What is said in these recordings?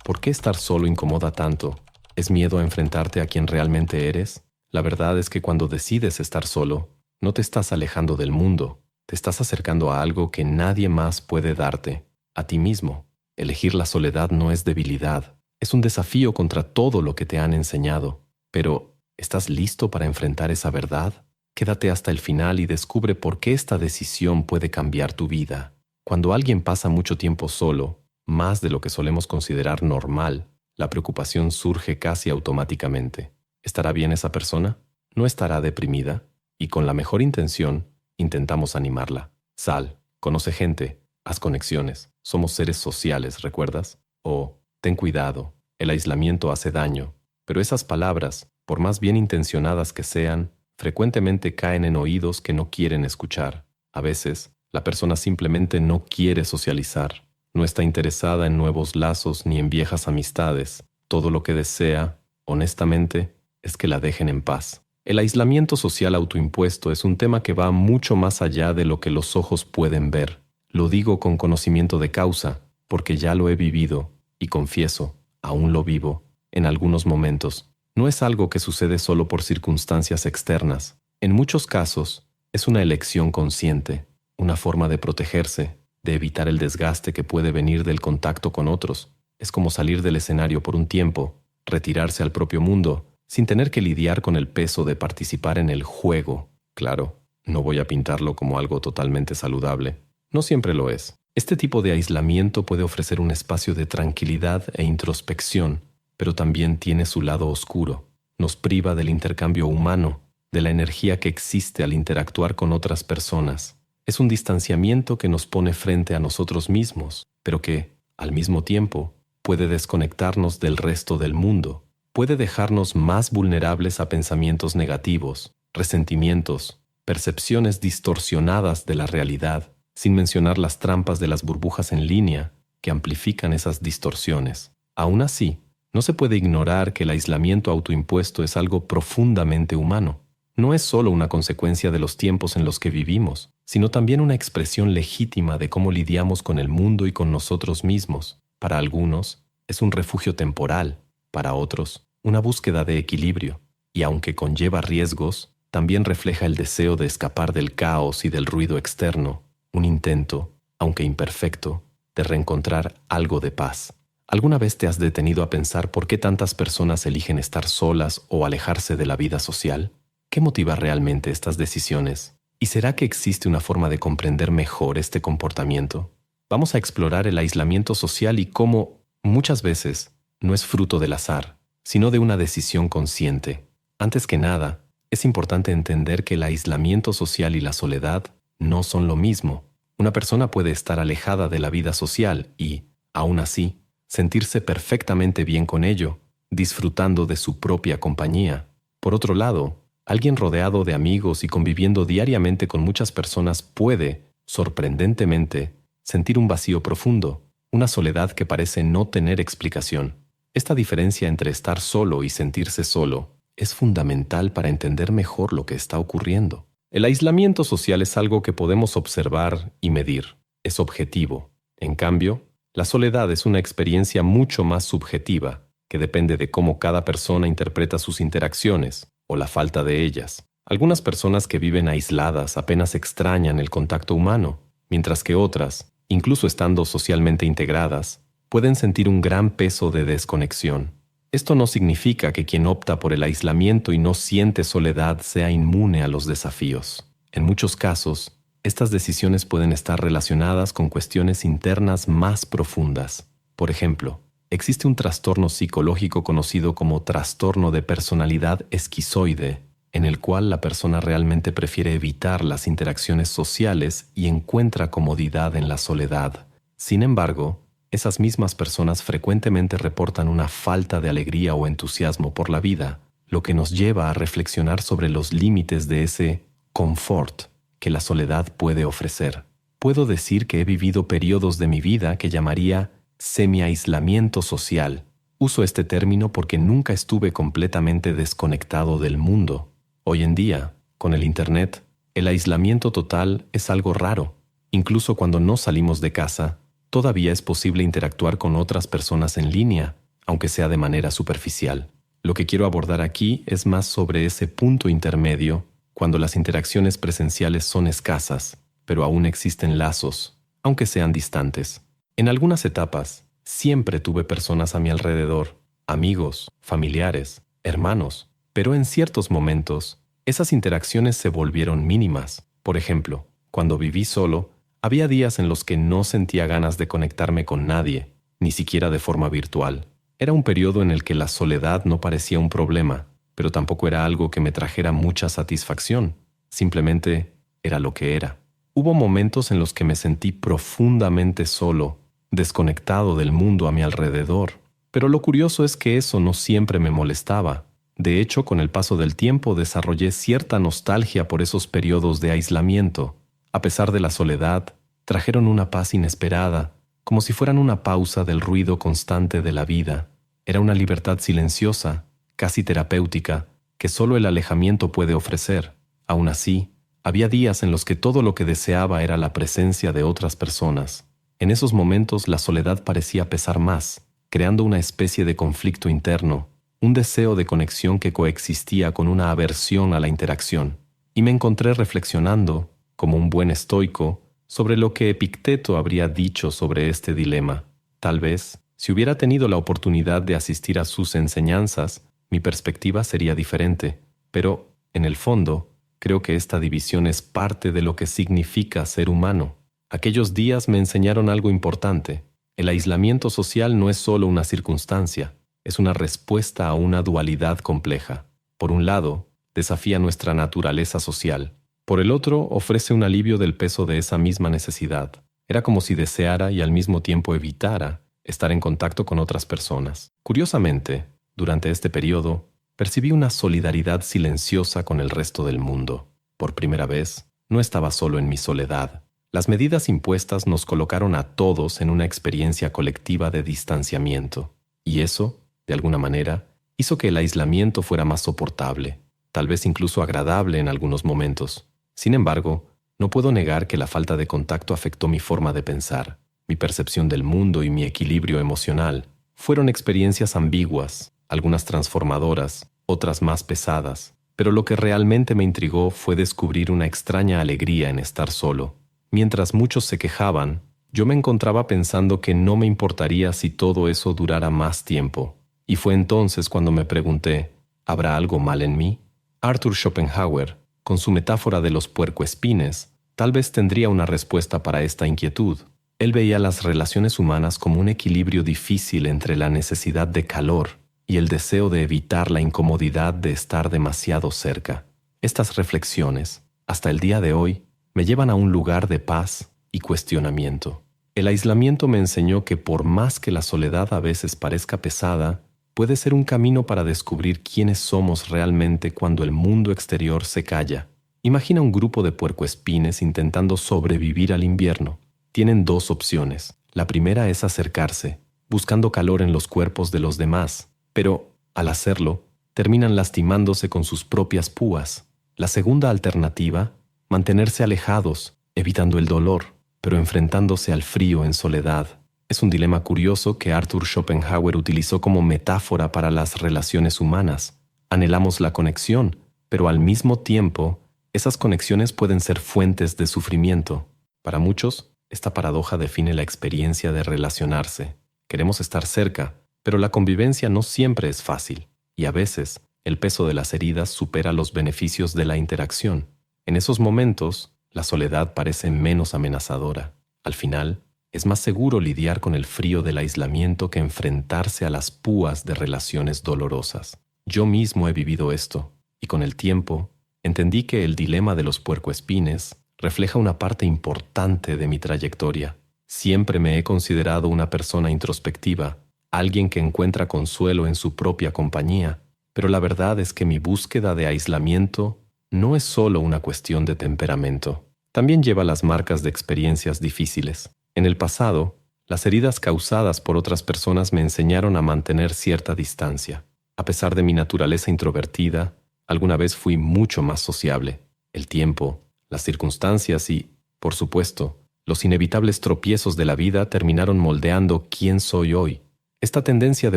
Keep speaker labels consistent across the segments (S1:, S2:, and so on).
S1: ¿Por qué estar solo incomoda tanto? ¿Es miedo a enfrentarte a quien realmente eres? La verdad es que cuando decides estar solo, no te estás alejando del mundo, te estás acercando a algo que nadie más puede darte, a ti mismo. Elegir la soledad no es debilidad, es un desafío contra todo lo que te han enseñado. Pero, ¿estás listo para enfrentar esa verdad? Quédate hasta el final y descubre por qué esta decisión puede cambiar tu vida. Cuando alguien pasa mucho tiempo solo, más de lo que solemos considerar normal, la preocupación surge casi automáticamente. ¿Estará bien esa persona? ¿No estará deprimida? Y con la mejor intención, intentamos animarla. Sal, conoce gente, haz conexiones. Somos seres sociales, ¿recuerdas? O, ten cuidado, el aislamiento hace daño. Pero esas palabras, por más bien intencionadas que sean, frecuentemente caen en oídos que no quieren escuchar. A veces, la persona simplemente no quiere socializar. No está interesada en nuevos lazos ni en viejas amistades. Todo lo que desea, honestamente, es que la dejen en paz. El aislamiento social autoimpuesto es un tema que va mucho más allá de lo que los ojos pueden ver. Lo digo con conocimiento de causa, porque ya lo he vivido, y confieso, aún lo vivo, en algunos momentos. No es algo que sucede solo por circunstancias externas. En muchos casos, es una elección consciente, una forma de protegerse, de evitar el desgaste que puede venir del contacto con otros. Es como salir del escenario por un tiempo, retirarse al propio mundo, sin tener que lidiar con el peso de participar en el juego. Claro, no voy a pintarlo como algo totalmente saludable. No siempre lo es. Este tipo de aislamiento puede ofrecer un espacio de tranquilidad e introspección, pero también tiene su lado oscuro. Nos priva del intercambio humano, de la energía que existe al interactuar con otras personas. Es un distanciamiento que nos pone frente a nosotros mismos, pero que, al mismo tiempo, puede desconectarnos del resto del mundo. Puede dejarnos más vulnerables a pensamientos negativos, resentimientos, percepciones distorsionadas de la realidad, sin mencionar las trampas de las burbujas en línea que amplifican esas distorsiones. Aún así, no se puede ignorar que el aislamiento autoimpuesto es algo profundamente humano. No es solo una consecuencia de los tiempos en los que vivimos, sino también una expresión legítima de cómo lidiamos con el mundo y con nosotros mismos. Para algunos, es un refugio temporal, para otros, una búsqueda de equilibrio, y aunque conlleva riesgos, también refleja el deseo de escapar del caos y del ruido externo, un intento, aunque imperfecto, de reencontrar algo de paz. ¿Alguna vez te has detenido a pensar por qué tantas personas eligen estar solas o alejarse de la vida social? ¿Qué motiva realmente estas decisiones? ¿Y será que existe una forma de comprender mejor este comportamiento? Vamos a explorar el aislamiento social y cómo, muchas veces, no es fruto del azar, sino de una decisión consciente. Antes que nada, es importante entender que el aislamiento social y la soledad no son lo mismo. Una persona puede estar alejada de la vida social y, aún así, sentirse perfectamente bien con ello, disfrutando de su propia compañía. Por otro lado, alguien rodeado de amigos y conviviendo diariamente con muchas personas puede, sorprendentemente, sentir un vacío profundo, una soledad que parece no tener explicación. Esta diferencia entre estar solo y sentirse solo es fundamental para entender mejor lo que está ocurriendo. El aislamiento social es algo que podemos observar y medir. Es objetivo. En cambio, la soledad es una experiencia mucho más subjetiva, que depende de cómo cada persona interpreta sus interacciones o la falta de ellas. Algunas personas que viven aisladas apenas extrañan el contacto humano, mientras que otras, incluso estando socialmente integradas, pueden sentir un gran peso de desconexión. Esto no significa que quien opta por el aislamiento y no siente soledad sea inmune a los desafíos. En muchos casos, estas decisiones pueden estar relacionadas con cuestiones internas más profundas. Por ejemplo, existe un trastorno psicológico conocido como trastorno de personalidad esquizoide, en el cual la persona realmente prefiere evitar las interacciones sociales y encuentra comodidad en la soledad. Sin embargo, esas mismas personas frecuentemente reportan una falta de alegría o entusiasmo por la vida, lo que nos lleva a reflexionar sobre los límites de ese confort que la soledad puede ofrecer. Puedo decir que he vivido periodos de mi vida que llamaría semi-aislamiento social. Uso este término porque nunca estuve completamente desconectado del mundo. Hoy en día, con el Internet, el aislamiento total es algo raro. Incluso cuando no salimos de casa, todavía es posible interactuar con otras personas en línea, aunque sea de manera superficial. Lo que quiero abordar aquí es más sobre ese punto intermedio, cuando las interacciones presenciales son escasas, pero aún existen lazos, aunque sean distantes. En algunas etapas, siempre tuve personas a mi alrededor, amigos, familiares, hermanos, pero en ciertos momentos, esas interacciones se volvieron mínimas. Por ejemplo, cuando viví solo, había días en los que no sentía ganas de conectarme con nadie, ni siquiera de forma virtual. Era un periodo en el que la soledad no parecía un problema, pero tampoco era algo que me trajera mucha satisfacción. Simplemente era lo que era. Hubo momentos en los que me sentí profundamente solo, desconectado del mundo a mi alrededor. Pero lo curioso es que eso no siempre me molestaba. De hecho, con el paso del tiempo desarrollé cierta nostalgia por esos periodos de aislamiento. A pesar de la soledad, trajeron una paz inesperada, como si fueran una pausa del ruido constante de la vida. Era una libertad silenciosa, casi terapéutica, que solo el alejamiento puede ofrecer. Aún así, había días en los que todo lo que deseaba era la presencia de otras personas. En esos momentos la soledad parecía pesar más, creando una especie de conflicto interno, un deseo de conexión que coexistía con una aversión a la interacción. Y me encontré reflexionando, como un buen estoico, sobre lo que Epicteto habría dicho sobre este dilema. Tal vez, si hubiera tenido la oportunidad de asistir a sus enseñanzas, mi perspectiva sería diferente. Pero, en el fondo, creo que esta división es parte de lo que significa ser humano. Aquellos días me enseñaron algo importante. El aislamiento social no es solo una circunstancia, es una respuesta a una dualidad compleja. Por un lado, desafía nuestra naturaleza social. Por el otro, ofrece un alivio del peso de esa misma necesidad. Era como si deseara y al mismo tiempo evitara estar en contacto con otras personas. Curiosamente, durante este periodo, percibí una solidaridad silenciosa con el resto del mundo. Por primera vez, no estaba solo en mi soledad. Las medidas impuestas nos colocaron a todos en una experiencia colectiva de distanciamiento. Y eso, de alguna manera, hizo que el aislamiento fuera más soportable, tal vez incluso agradable en algunos momentos. Sin embargo, no puedo negar que la falta de contacto afectó mi forma de pensar, mi percepción del mundo y mi equilibrio emocional. Fueron experiencias ambiguas, algunas transformadoras, otras más pesadas, pero lo que realmente me intrigó fue descubrir una extraña alegría en estar solo. Mientras muchos se quejaban, yo me encontraba pensando que no me importaría si todo eso durara más tiempo. Y fue entonces cuando me pregunté, ¿habrá algo mal en mí? Arthur Schopenhauer, con su metáfora de los puercoespines, tal vez tendría una respuesta para esta inquietud. Él veía las relaciones humanas como un equilibrio difícil entre la necesidad de calor y el deseo de evitar la incomodidad de estar demasiado cerca. Estas reflexiones, hasta el día de hoy, me llevan a un lugar de paz y cuestionamiento. El aislamiento me enseñó que por más que la soledad a veces parezca pesada, puede ser un camino para descubrir quiénes somos realmente cuando el mundo exterior se calla. Imagina un grupo de puercoespines intentando sobrevivir al invierno. Tienen dos opciones. La primera es acercarse, buscando calor en los cuerpos de los demás, pero, al hacerlo, terminan lastimándose con sus propias púas. La segunda alternativa, mantenerse alejados, evitando el dolor, pero enfrentándose al frío en soledad. Es un dilema curioso que Arthur Schopenhauer utilizó como metáfora para las relaciones humanas. Anhelamos la conexión, pero al mismo tiempo, esas conexiones pueden ser fuentes de sufrimiento. Para muchos, esta paradoja define la experiencia de relacionarse. Queremos estar cerca, pero la convivencia no siempre es fácil, y a veces el peso de las heridas supera los beneficios de la interacción. En esos momentos, la soledad parece menos amenazadora. Al final, es más seguro lidiar con el frío del aislamiento que enfrentarse a las púas de relaciones dolorosas. Yo mismo he vivido esto, y con el tiempo, entendí que el dilema de los puercoespines refleja una parte importante de mi trayectoria. Siempre me he considerado una persona introspectiva, alguien que encuentra consuelo en su propia compañía, pero la verdad es que mi búsqueda de aislamiento no es solo una cuestión de temperamento. También lleva las marcas de experiencias difíciles. En el pasado, las heridas causadas por otras personas me enseñaron a mantener cierta distancia. A pesar de mi naturaleza introvertida, alguna vez fui mucho más sociable. El tiempo, las circunstancias y, por supuesto, Los inevitables tropiezos de la vida terminaron moldeando quién soy hoy. Esta tendencia de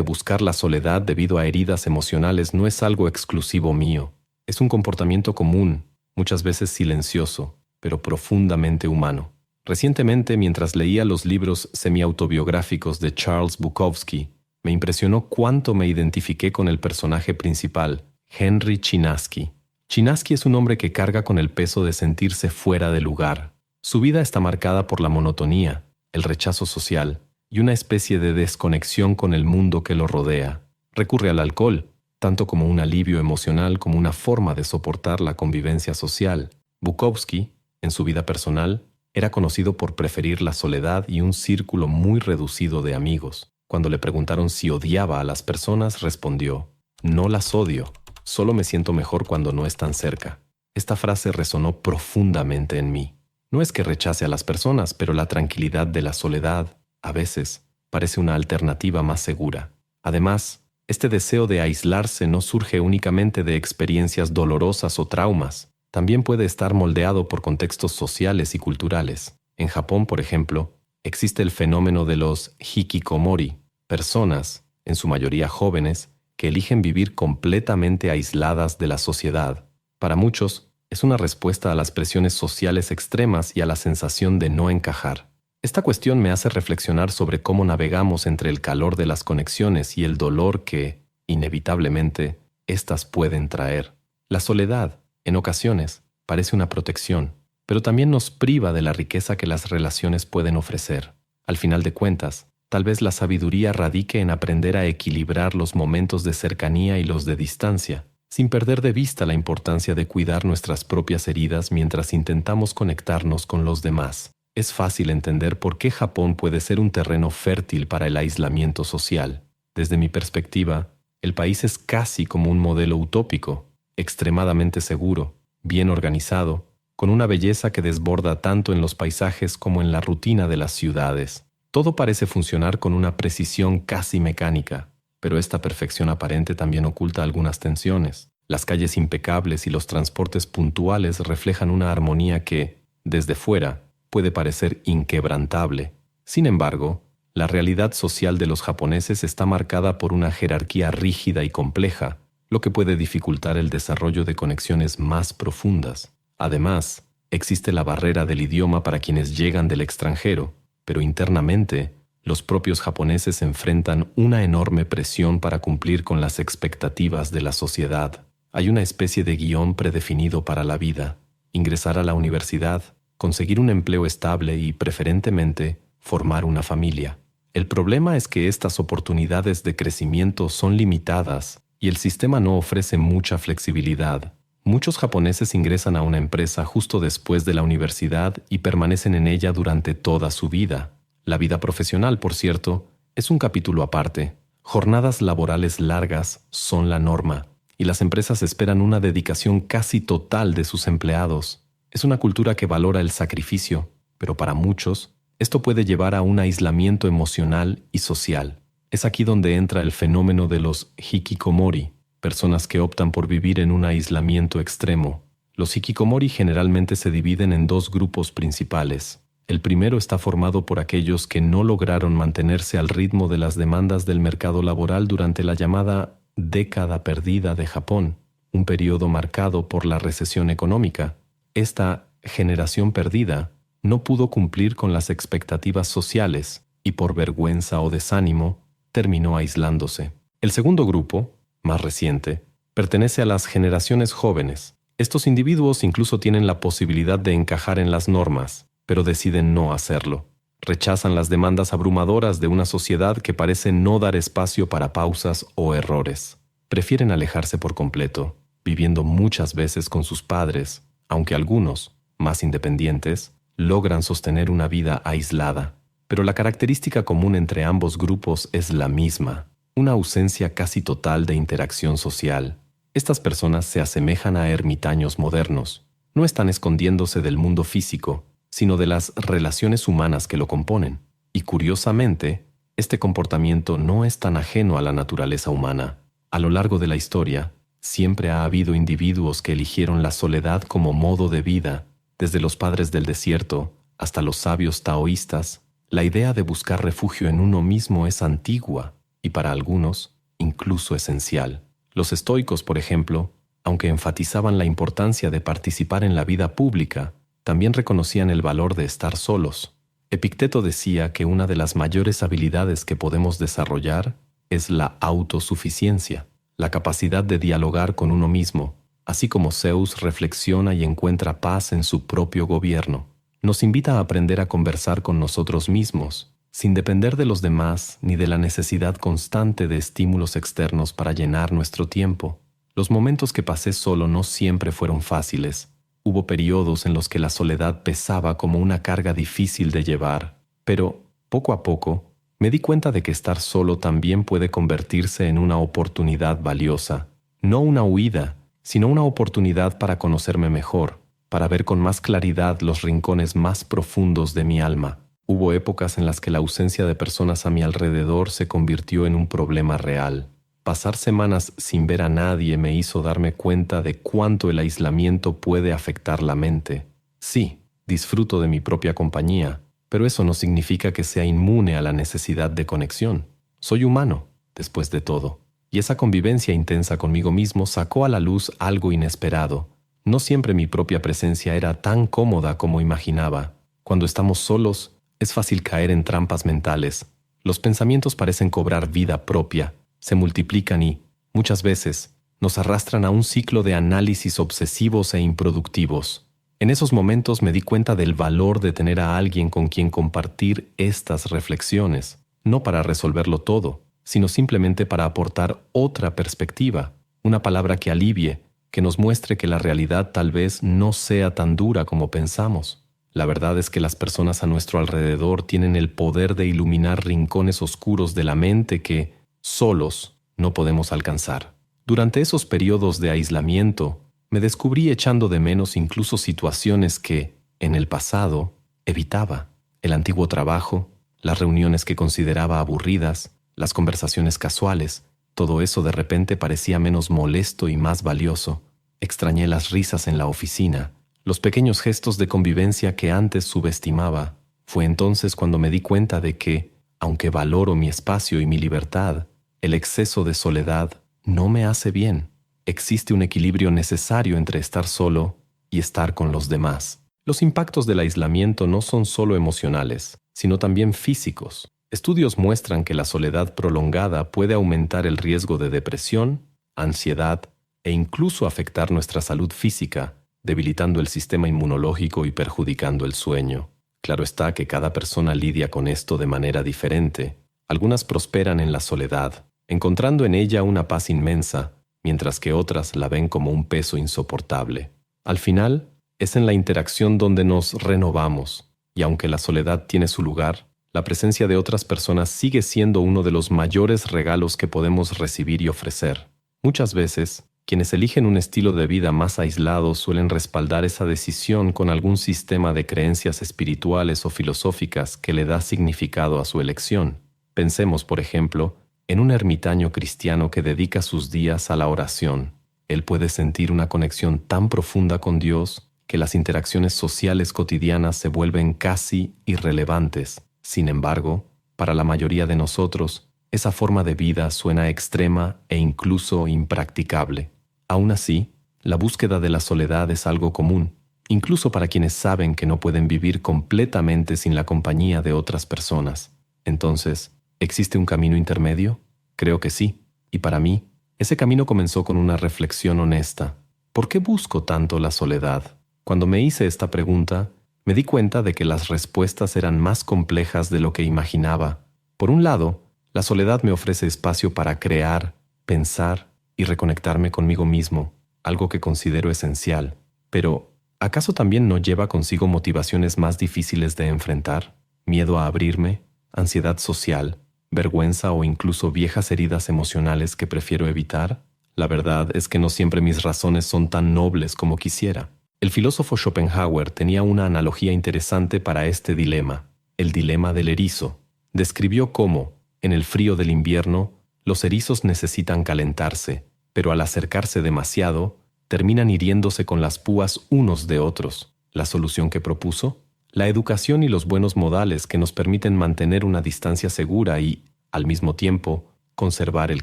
S1: buscar la soledad debido a heridas emocionales no es algo exclusivo mío. Es un comportamiento común, muchas veces silencioso, pero profundamente humano. Recientemente, mientras leía los libros semi-autobiográficos de Charles Bukowski, me impresionó cuánto me identifiqué con el personaje principal, Henry Chinaski. Chinaski es un hombre que carga con el peso de sentirse fuera de lugar. Su vida está marcada por la monotonía, el rechazo social y una especie de desconexión con el mundo que lo rodea. Recurre al alcohol, tanto como un alivio emocional como una forma de soportar la convivencia social. Bukowski, en su vida personal, era conocido por preferir la soledad y un círculo muy reducido de amigos. Cuando le preguntaron si odiaba a las personas, respondió: «No las odio, solo me siento mejor cuando no están cerca». Esta frase resonó profundamente en mí. No es que rechace a las personas, pero la tranquilidad de la soledad, a veces, parece una alternativa más segura. Además, este deseo de aislarse no surge únicamente de experiencias dolorosas o traumas. También puede estar moldeado por contextos sociales y culturales. En Japón, por ejemplo, existe el fenómeno de los hikikomori, personas, en su mayoría jóvenes, que eligen vivir completamente aisladas de la sociedad. Para muchos, es una respuesta a las presiones sociales extremas y a la sensación de no encajar. Esta cuestión me hace reflexionar sobre cómo navegamos entre el calor de las conexiones y el dolor que, inevitablemente, éstas pueden traer. La soledad, en ocasiones, parece una protección, pero también nos priva de la riqueza que las relaciones pueden ofrecer. Al final de cuentas, tal vez la sabiduría radique en aprender a equilibrar los momentos de cercanía y los de distancia, sin perder de vista la importancia de cuidar nuestras propias heridas mientras intentamos conectarnos con los demás. Es fácil entender por qué Japón puede ser un terreno fértil para el aislamiento social. Desde mi perspectiva, el país es casi como un modelo utópico, extremadamente seguro, bien organizado, con una belleza que desborda tanto en los paisajes como en la rutina de las ciudades. Todo parece funcionar con una precisión casi mecánica, pero esta perfección aparente también oculta algunas tensiones. Las calles impecables y los transportes puntuales reflejan una armonía que, desde fuera, puede parecer inquebrantable. Sin embargo, la realidad social de los japoneses está marcada por una jerarquía rígida y compleja, lo que puede dificultar el desarrollo de conexiones más profundas. Además, existe la barrera del idioma para quienes llegan del extranjero, pero internamente, los propios japoneses enfrentan una enorme presión para cumplir con las expectativas de la sociedad. Hay una especie de guión predefinido para la vida: ingresar a la universidad, conseguir un empleo estable y, preferentemente, formar una familia. El problema es que estas oportunidades de crecimiento son limitadas y el sistema no ofrece mucha flexibilidad. Muchos japoneses ingresan a una empresa justo después de la universidad y permanecen en ella durante toda su vida. La vida profesional, por cierto, es un capítulo aparte. Jornadas laborales largas son la norma, y las empresas esperan una dedicación casi total de sus empleados. Es una cultura que valora el sacrificio, pero para muchos, esto puede llevar a un aislamiento emocional y social. Es aquí donde entra el fenómeno de los hikikomori, personas que optan por vivir en un aislamiento extremo. Los hikikomori generalmente se dividen en dos grupos principales. El primero está formado por aquellos que no lograron mantenerse al ritmo de las demandas del mercado laboral durante la llamada década perdida de Japón, un periodo marcado por la recesión económica. Esta generación perdida no pudo cumplir con las expectativas sociales y por vergüenza o desánimo terminó aislándose. El segundo grupo, más reciente, pertenece a las generaciones jóvenes. Estos individuos incluso tienen la posibilidad de encajar en las normas, pero deciden no hacerlo. Rechazan las demandas abrumadoras de una sociedad que parece no dar espacio para pausas o errores. Prefieren alejarse por completo, viviendo muchas veces con sus padres, aunque algunos, más independientes, logran sostener una vida aislada. Pero la característica común entre ambos grupos es la misma: una ausencia casi total de interacción social. Estas personas se asemejan a ermitaños modernos. No están escondiéndose del mundo físico, sino de las relaciones humanas que lo componen. Y curiosamente, este comportamiento no es tan ajeno a la naturaleza humana. A lo largo de la historia, siempre ha habido individuos que eligieron la soledad como modo de vida, desde los padres del desierto hasta los sabios taoístas, la idea de buscar refugio en uno mismo es antigua y para algunos incluso esencial. Los estoicos, por ejemplo, aunque enfatizaban la importancia de participar en la vida pública, también reconocían el valor de estar solos. Epicteto decía que una de las mayores habilidades que podemos desarrollar es la autosuficiencia, la capacidad de dialogar con uno mismo, así como Zeus reflexiona y encuentra paz en su propio gobierno. Nos invita a aprender a conversar con nosotros mismos, sin depender de los demás ni de la necesidad constante de estímulos externos para llenar nuestro tiempo. Los momentos que pasé solo no siempre fueron fáciles. Hubo periodos en los que la soledad pesaba como una carga difícil de llevar, pero, poco a poco, me di cuenta de que estar solo también puede convertirse en una oportunidad valiosa. No una huida, sino una oportunidad para conocerme mejor, para ver con más claridad los rincones más profundos de mi alma. Hubo épocas en las que la ausencia de personas a mi alrededor se convirtió en un problema real. Pasar semanas sin ver a nadie me hizo darme cuenta de cuánto el aislamiento puede afectar la mente. Sí, disfruto de mi propia compañía, pero eso no significa que sea inmune a la necesidad de conexión. Soy humano, después de todo, y esa convivencia intensa conmigo mismo sacó a la luz algo inesperado. No siempre mi propia presencia era tan cómoda como imaginaba. Cuando estamos solos, es fácil caer en trampas mentales. Los pensamientos parecen cobrar vida propia, se multiplican y, muchas veces, nos arrastran a un ciclo de análisis obsesivos e improductivos. En esos momentos me di cuenta del valor de tener a alguien con quien compartir estas reflexiones, no para resolverlo todo, sino simplemente para aportar otra perspectiva, una palabra que alivie, que nos muestre que la realidad tal vez no sea tan dura como pensamos. La verdad es que las personas a nuestro alrededor tienen el poder de iluminar rincones oscuros de la mente que, solos, no podemos alcanzar. Durante esos periodos de aislamiento, me descubrí echando de menos incluso situaciones que, en el pasado, evitaba. El antiguo trabajo, las reuniones que consideraba aburridas, las conversaciones casuales, todo eso de repente parecía menos molesto y más valioso. Extrañé las risas en la oficina, los pequeños gestos de convivencia que antes subestimaba. Fue entonces cuando me di cuenta de que, aunque valoro mi espacio y mi libertad, el exceso de soledad no me hace bien. Existe un equilibrio necesario entre estar solo y estar con los demás. Los impactos del aislamiento no son solo emocionales, sino también físicos. Estudios muestran que la soledad prolongada puede aumentar el riesgo de depresión, ansiedad e incluso afectar nuestra salud física, debilitando el sistema inmunológico y perjudicando el sueño. Claro está que cada persona lidia con esto de manera diferente. Algunas prosperan en la soledad, encontrando en ella una paz inmensa, mientras que otras la ven como un peso insoportable. Al final, es en la interacción donde nos renovamos, y aunque la soledad tiene su lugar, la presencia de otras personas sigue siendo uno de los mayores regalos que podemos recibir y ofrecer. Muchas veces, quienes eligen un estilo de vida más aislado suelen respaldar esa decisión con algún sistema de creencias espirituales o filosóficas que le da significado a su elección. Pensemos, por ejemplo, en un ermitaño cristiano que dedica sus días a la oración. Él puede sentir una conexión tan profunda con Dios que las interacciones sociales cotidianas se vuelven casi irrelevantes. Sin embargo, para la mayoría de nosotros, esa forma de vida suena extrema e incluso impracticable. Aún así, la búsqueda de la soledad es algo común, incluso para quienes saben que no pueden vivir completamente sin la compañía de otras personas. Entonces, ¿existe un camino intermedio? Creo que sí, y para mí, ese camino comenzó con una reflexión honesta. ¿Por qué busco tanto la soledad? Cuando me hice esta pregunta, me di cuenta de que las respuestas eran más complejas de lo que imaginaba. Por un lado, la soledad me ofrece espacio para crear, pensar y reconectarme conmigo mismo, algo que considero esencial. Pero, ¿acaso también no lleva consigo motivaciones más difíciles de enfrentar? Miedo a abrirme, ansiedad social, vergüenza o incluso viejas heridas emocionales que prefiero evitar? La verdad es que no siempre mis razones son tan nobles como quisiera. El filósofo Schopenhauer tenía una analogía interesante para este dilema, el dilema del erizo. Describió cómo, en el frío del invierno, los erizos necesitan calentarse, pero al acercarse demasiado, terminan hiriéndose con las púas unos de otros. La solución que propuso: la educación y los buenos modales que nos permiten mantener una distancia segura y, al mismo tiempo, conservar el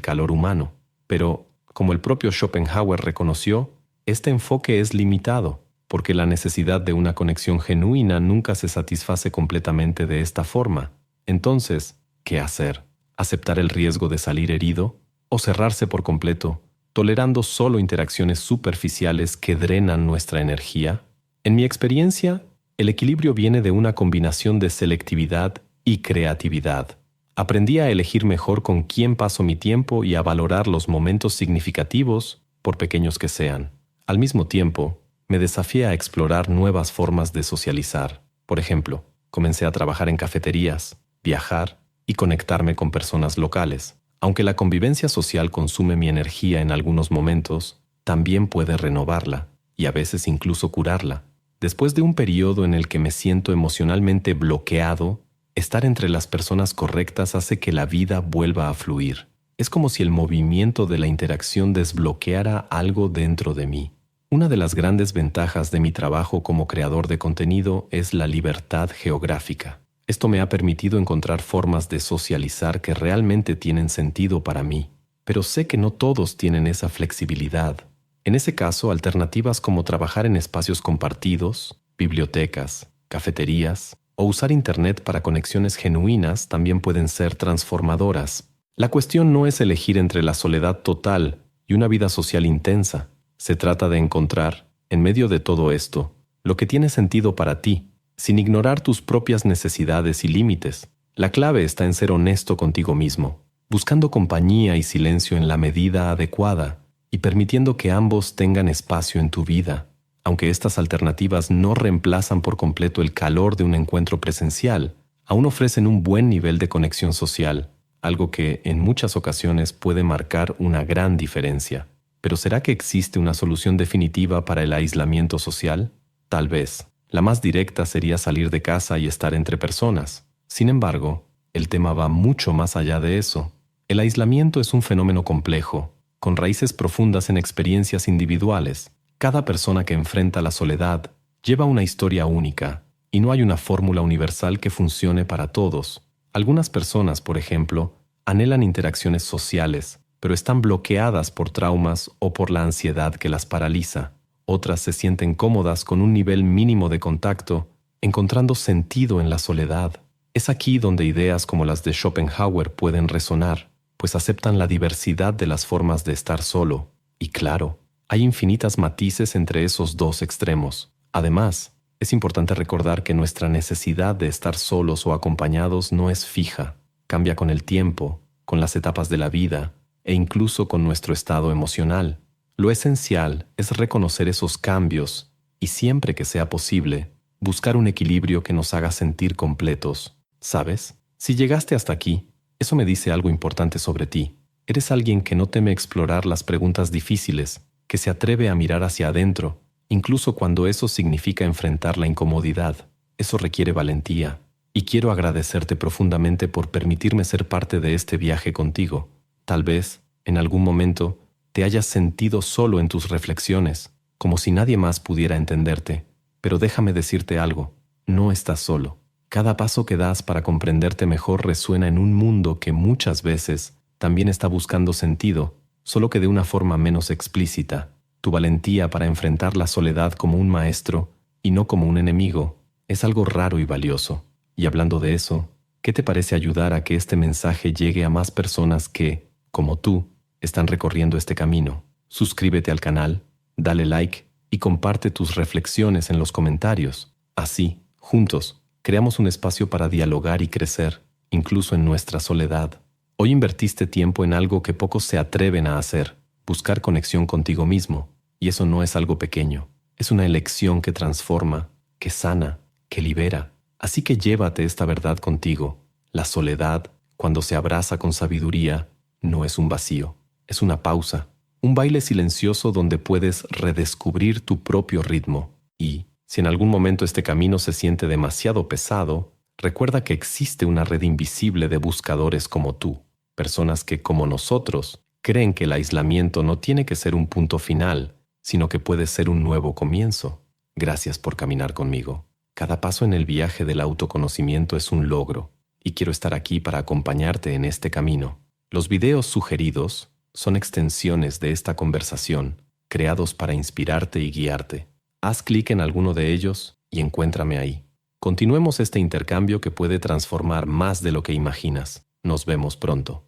S1: calor humano. Pero, como el propio Schopenhauer reconoció, este enfoque es limitado, porque la necesidad de una conexión genuina nunca se satisface completamente de esta forma. Entonces, ¿qué hacer? ¿Aceptar el riesgo de salir herido? ¿O cerrarse por completo, tolerando solo interacciones superficiales que drenan nuestra energía? En mi experiencia, el equilibrio viene de una combinación de selectividad y creatividad. Aprendí a elegir mejor con quién paso mi tiempo y a valorar los momentos significativos, por pequeños que sean. Al mismo tiempo, me desafié a explorar nuevas formas de socializar. Por ejemplo, comencé a trabajar en cafeterías, viajar y conectarme con personas locales. Aunque la convivencia social consume mi energía en algunos momentos, también puede renovarla y a veces incluso curarla. Después de un periodo en el que me siento emocionalmente bloqueado, estar entre las personas correctas hace que la vida vuelva a fluir. Es como si el movimiento de la interacción desbloqueara algo dentro de mí. Una de las grandes ventajas de mi trabajo como creador de contenido es la libertad geográfica. Esto me ha permitido encontrar formas de socializar que realmente tienen sentido para mí. Pero sé que no todos tienen esa flexibilidad. En ese caso, alternativas como trabajar en espacios compartidos, bibliotecas, cafeterías o usar Internet para conexiones genuinas también pueden ser transformadoras. La cuestión no es elegir entre la soledad total y una vida social intensa. Se trata de encontrar, en medio de todo esto, lo que tiene sentido para ti, sin ignorar tus propias necesidades y límites. La clave está en ser honesto contigo mismo, buscando compañía y silencio en la medida adecuada y permitiendo que ambos tengan espacio en tu vida. Aunque estas alternativas no reemplazan por completo el calor de un encuentro presencial, aún ofrecen un buen nivel de conexión social, algo que en muchas ocasiones puede marcar una gran diferencia. ¿Pero será que existe una solución definitiva para el aislamiento social? Tal vez. La más directa sería salir de casa y estar entre personas. Sin embargo, el tema va mucho más allá de eso. El aislamiento es un fenómeno complejo, con raíces profundas en experiencias individuales. Cada persona que enfrenta la soledad lleva una historia única, y no hay una fórmula universal que funcione para todos. Algunas personas, por ejemplo, anhelan interacciones sociales, pero están bloqueadas por traumas o por la ansiedad que las paraliza. Otras se sienten cómodas con un nivel mínimo de contacto, encontrando sentido en la soledad. Es aquí donde ideas como las de Schopenhauer pueden resonar, pues aceptan la diversidad de las formas de estar solo. Y claro, hay infinitas matices entre esos dos extremos. Además, es importante recordar que nuestra necesidad de estar solos o acompañados no es fija. Cambia con el tiempo, con las etapas de la vida e incluso con nuestro estado emocional. Lo esencial es reconocer esos cambios y, siempre que sea posible, buscar un equilibrio que nos haga sentir completos. ¿Sabes? Si llegaste hasta aquí, eso me dice algo importante sobre ti. Eres alguien que no teme explorar las preguntas difíciles, que se atreve a mirar hacia adentro, incluso cuando eso significa enfrentar la incomodidad. Eso requiere valentía. Y quiero agradecerte profundamente por permitirme ser parte de este viaje contigo. Tal vez, en algún momento, te hayas sentido solo en tus reflexiones, como si nadie más pudiera entenderte. Pero déjame decirte algo, no estás solo. Cada paso que das para comprenderte mejor resuena en un mundo que muchas veces también está buscando sentido, solo que de una forma menos explícita. Tu valentía para enfrentar la soledad como un maestro y no como un enemigo es algo raro y valioso. Y hablando de eso, ¿qué te parece ayudar a que este mensaje llegue a más personas que, como tú, están recorriendo este camino? Suscríbete al canal, dale like y comparte tus reflexiones en los comentarios. Así, juntos, creamos un espacio para dialogar y crecer, incluso en nuestra soledad. Hoy invertiste tiempo en algo que pocos se atreven a hacer, buscar conexión contigo mismo. Y eso no es algo pequeño. Es una elección que transforma, que sana, que libera. Así que llévate esta verdad contigo. La soledad, cuando se abraza con sabiduría, no es un vacío. Es una pausa, un baile silencioso donde puedes redescubrir tu propio ritmo. Y, si en algún momento este camino se siente demasiado pesado, recuerda que existe una red invisible de buscadores como tú, personas que, como nosotros, creen que el aislamiento no tiene que ser un punto final, sino que puede ser un nuevo comienzo. Gracias por caminar conmigo. Cada paso en el viaje del autoconocimiento es un logro, y quiero estar aquí para acompañarte en este camino. Los videos sugeridos son extensiones de esta conversación, creados para inspirarte y guiarte. Haz clic en alguno de ellos y encuéntrame ahí. Continuemos este intercambio que puede transformar más de lo que imaginas. Nos vemos pronto.